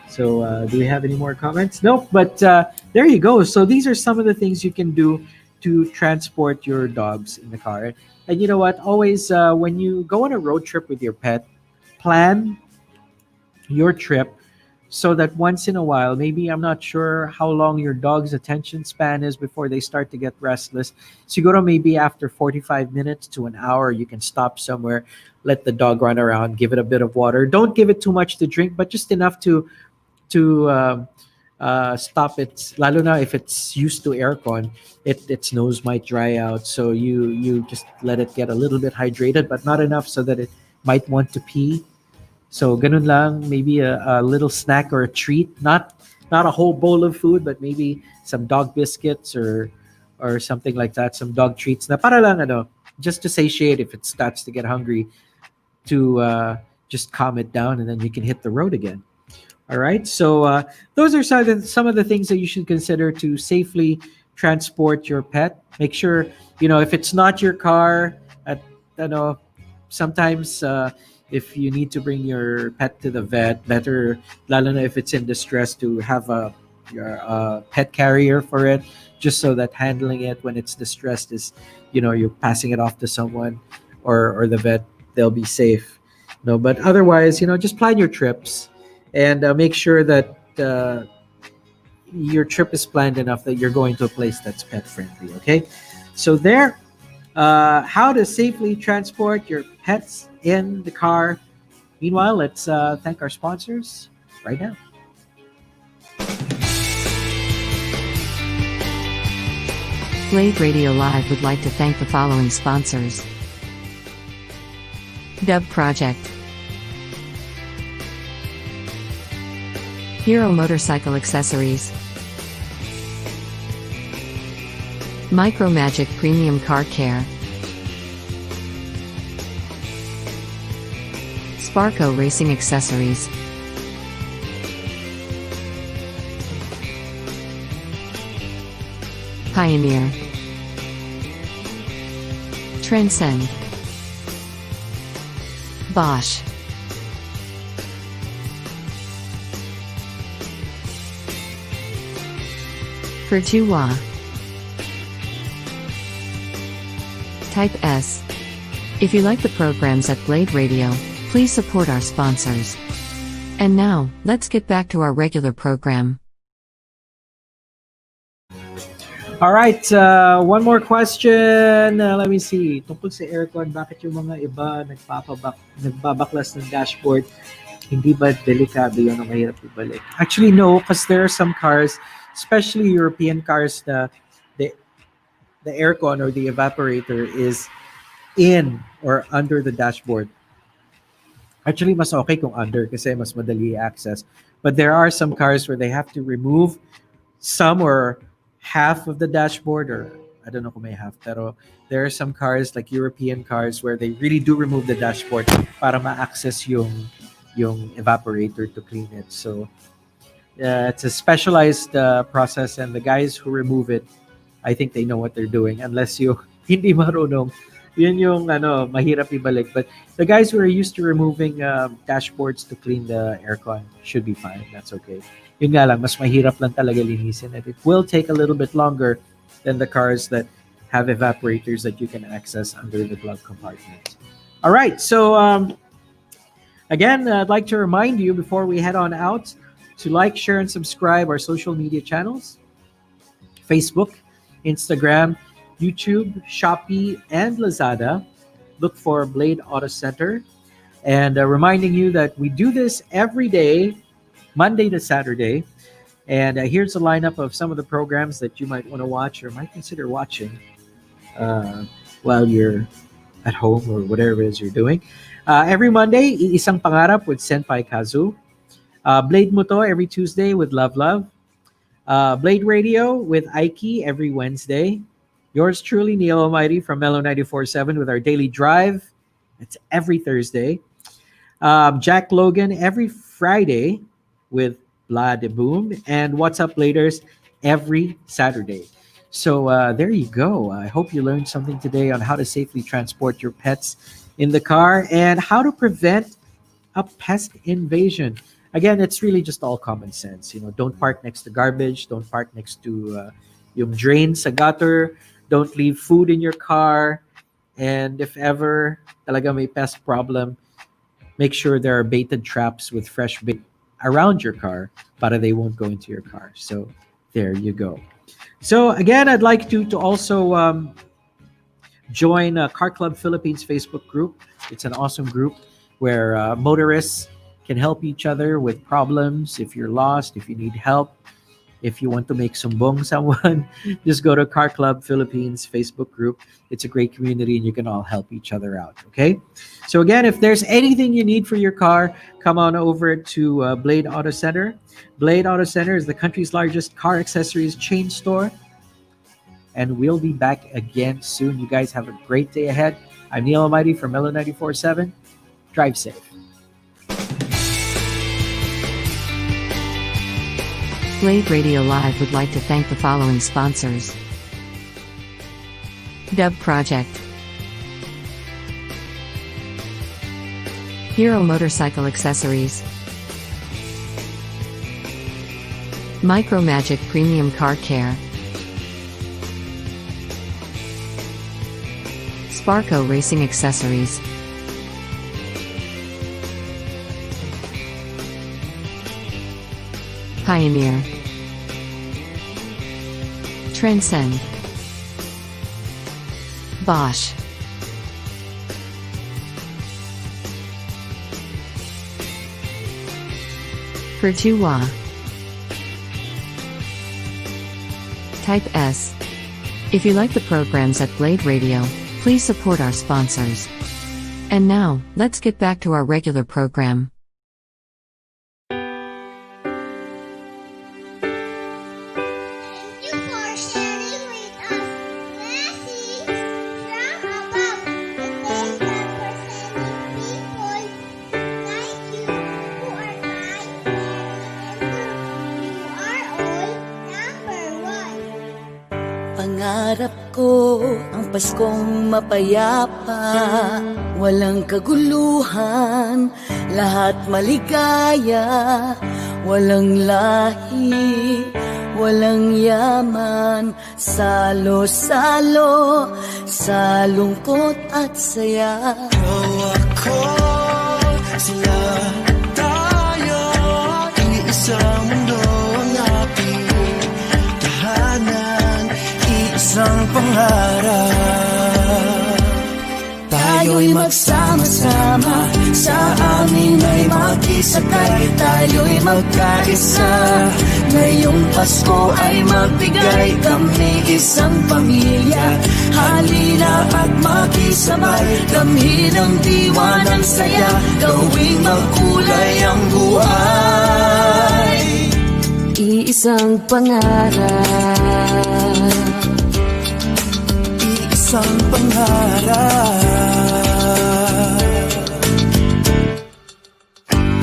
So, do we have any more comments? Nope, but there you go. So these are some of the things you can do to transport your dogs in the car. And you know what? Always, when you go on a road trip with your pet, plan your trip so that once in a while, maybe I'm not sure how long your dog's attention span is before they start to get restless. Siguro maybe after 45 minutes to an hour, you can stop somewhere, let the dog run around, give it a bit of water. Don't give it too much to drink, but just enough to stop it, lalo na if it's used to aircon, its nose might dry out. So you just let it get a little bit hydrated, but not enough so that it might want to pee. So ganun lang, maybe a little snack or a treat, not a whole bowl of food, but maybe some dog biscuits or something like that, some dog treats na para lang just to satiate if it starts to get hungry, to just calm it down, and then you can hit the road again. All right, so those are some of the things that you should consider to safely transport your pet. Make sure, if it's not your car, sometimes if you need to bring your pet to the vet, better, lalo na if it's in distress, to have a pet carrier for it, just so that handling it when it's distressed is, you're passing it off to someone or the vet, they'll be safe. But otherwise, just plan your trips. And make sure that your trip is planned enough that you're going to a place that's pet friendly. Okay, so there, how to safely transport your pets in the car. Meanwhile, let's thank our sponsors right now. Blade Radio Live would like to thank the following sponsors: Dub Project, Hero Motorcycle Accessories, Micromagic Premium Car Care, Sparco Racing Accessories, Pioneer. Transcend. Bosch. Virtua. Type S. If you like the programs at Blade Radio, please support our sponsors. And now, let's get back to our regular program. All right, one more question. Let me see. Tungkol sa aircon, bakit yung mga iba nagbabaklas ng dashboard? Hindi ba delikado yun o mahirap ibalik? Actually, no, because there are some cars, especially European cars, na the aircon or the evaporator is in or under the dashboard. Actually, mas okay kung under kasi mas madali access. But there are some cars where they have to remove some or half of the dashboard, or I don't know kung may half, pero there are some cars like European cars where they really do remove the dashboard para ma-access yung evaporator to clean it. So it's a specialized process, and the guys who remove it, I think they know what they're doing. Unless you hindi marunong, yun yung mahirap ibalik. But the guys who are used to removing dashboards to clean the aircon should be fine. That's okay. Yun nga lang, mas mahirap lang talaga linisin, and it will take a little bit longer than the cars that have evaporators that you can access under the glove compartment. All right, so again, I'd like to remind you before we head on out to like, share, and subscribe our social media channels: Facebook, Instagram, YouTube, Shopee, and Lazada. Look for Blade Auto Center. And reminding you that we do this every day, Monday to Saturday. And here's a lineup of some of the programs that you might want to watch or might consider watching while you're at home or whatever it is you're doing. Every Monday, Iisang Pangarap with Senpai Kazu. Blade Moto every Tuesday with Love Love. Blade Radio with Aiki every Wednesday. Yours truly, Neil Almighty from Mellow 94.7 with our daily drive. It's every Thursday. Jack Logan every Friday with Blah de Boom. And What's Up Laters every Saturday. So there you go. I hope you learned something today on how to safely transport your pets in the car and how to prevent a pest invasion. Again, it's really just all common sense. Don't park next to garbage. Don't park next to yung drain sa gutter. Don't leave food in your car. And if ever talaga may pest problem, make sure there are baited traps with fresh bait around your car para they won't go into your car. So there you go. So again, I'd like to also join Car Club Philippines Facebook group. It's an awesome group where motorists can help each other with problems. If you're lost, if you need help, if you want to make sumbong someone, just go to Car Club Philippines Facebook group. It's a great community and you can all help each other out, okay? So again, if there's anything you need for your car, come on over to Blade Auto Center. Blade Auto Center is the country's largest car accessories chain store. And we'll be back again soon. You guys have a great day ahead. I'm Neil Almighty from Mellow 94.7. Drive safe. Blade Radio Live would like to thank the following sponsors: Dub Project, Hero Motorcycle Accessories, Micromagic Premium Car Care, Sparco Racing Accessories, Pioneer, Transcend, Bosch, Virtua, Type S. If you like the programs at Blade Radio, please support our sponsors. And now, let's get back to our regular program. ko ang Paskong mapayapa, walang kaguluhan, lahat maligaya, walang lahi, walang yaman, salo-salo sa lungkot at saya. Ikaw ako, sila tayo, iisang mundo ang ating tahanan, iisang pangarap. Tayo'y magsama-sama, sa amin ay makisakay, tayo'y magkaisa. Ngayong Pasko ay magbigay, kami isang pamilya. Halina at makisabay, damhin ang diwa ng saya, gawing magkulay ang buhay. Iisang pangarap, Iisang pangarap.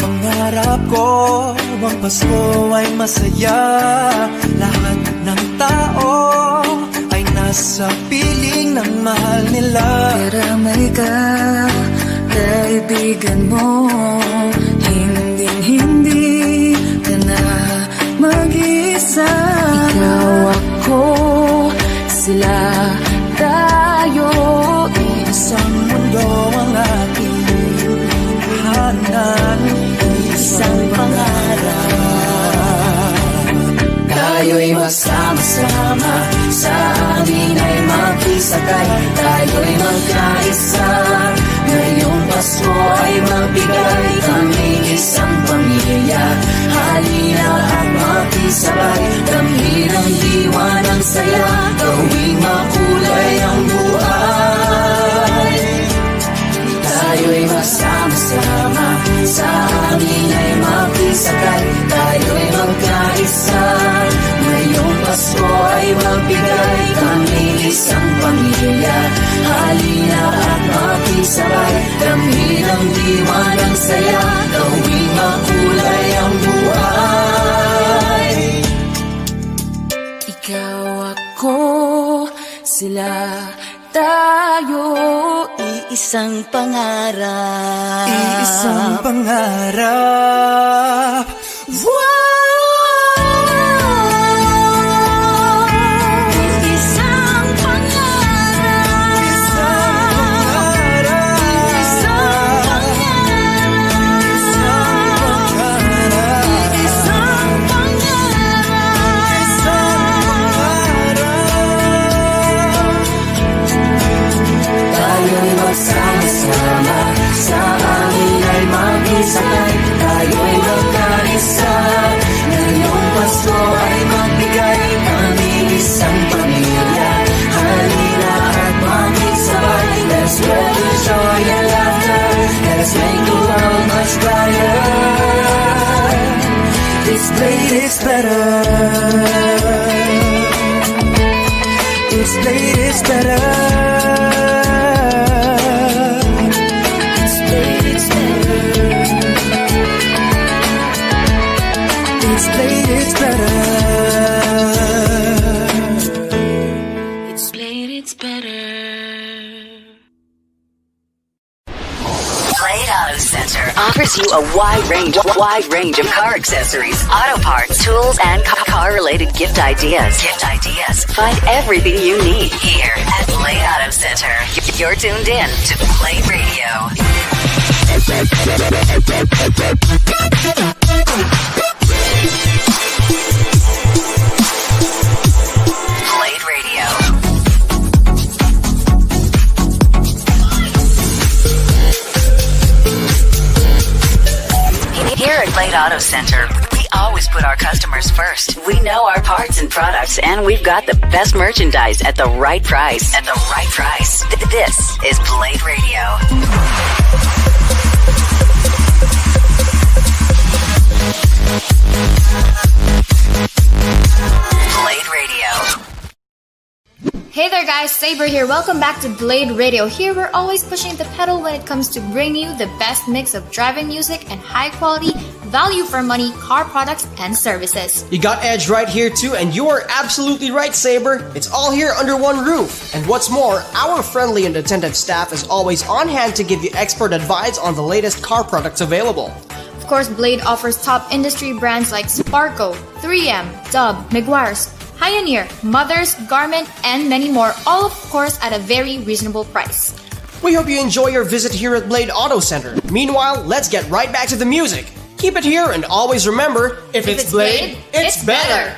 Pangarap ko, ang Pasko ay masaya. Lahat ng tao ay nasa piling ng mahal nila. karamay ka, kaibigan mo, hinding-hindi ka na mag-isa. Ikaw ako, sila tayo, Isang mundo ang ating tahanan, isang pangarap. tayo'y magsama-sama, sa amin ay makisakay, tayo'y magkaisa. Ngayong Pasko ay magbigay, kami isang pamilya. Halina at makisabay, damhin ang diwa ng saya, gawing makulay ang buhay. Tayo'y magsama-sama, sa amin ay makisakay, tayo'y magkaisa. Ngayong Pasko ay magbigay, kami isang pamilya. Halina at makisabay, damhin ang diwa ng saya, gawing makulay ang buhay. Ikaw ako, sila tayo, iisang pangarap. Iisang pangarap. Isang pangarap. Isang Tayo'y magsama-sama, sa amin ay makisakay, tayo'y magkaisa. Ngayong Pasko ay magbigay, kami isang pamilya. Halina at makisabay, let's spread the joy and laughter, let's make the world much brighter. This blade is better, this blade is better. It's played, it's better. It's played, it's better. Blade Auto Center offers you a wide range of car accessories, auto parts, tools, and car-related gift ideas. Find everything you need here at Blade Auto Center. You're tuned in to Blade Radio. Blade Radio. Here at Blade Auto Center, we always put our customers first. We know our parts and products, and we've got the best merchandise at the right price. This is Blade Radio. Blade Radio. Hey there guys, Saber here. Welcome back to Blade Radio. Here we're always pushing the pedal when it comes to bringing you the best mix of driving music and high quality, value for money car products and services. You got Edge right here too, and you are absolutely right, Saber. It's all here under one roof. And what's more, our friendly and attentive staff is always on hand to give you expert advice on the latest car products available. Of course, Blade offers top industry brands like Sparco, 3M, Dub, Meguiar's, Pioneer, Mothers, Garment, and many more, all of course at a very reasonable price. We hope you enjoy your visit here at Blade Auto Center. Meanwhile, let's get right back to the music. Keep it here and always remember, if it's Blade, it's better.